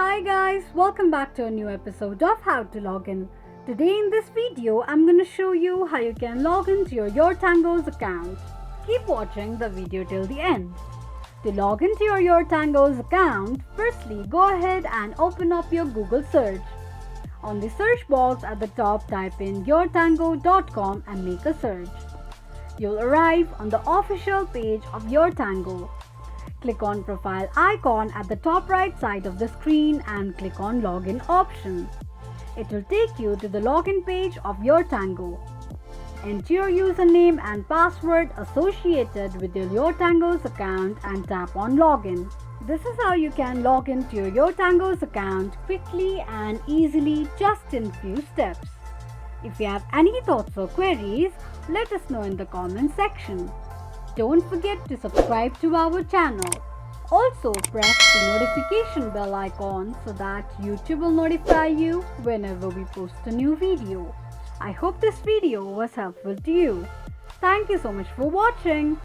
Hi guys, welcome back to a new episode of How to Login. Today in this video, I'm going to show you how you can log into your YourTango's account. Keep watching the video till the end. To log into your YourTango's account, firstly go ahead and open up your Google search. On the search box at the top, type in yourtango.com and make a search. You'll arrive on the official page of YourTango. Click on profile icon at the top right side of the screen and click on login option. It will take you to the login page of YourTango. Enter your username and password associated with your YourTango's account and tap on login. This is how you can log into your YourTango's account quickly and easily just in few steps. If you have any thoughts or queries, let us know in the comment section. Don't forget to subscribe to our channel. Also press the notification bell icon so that YouTube will notify you whenever we post a new video. I hope this video was helpful to you. Thank you so much for watching.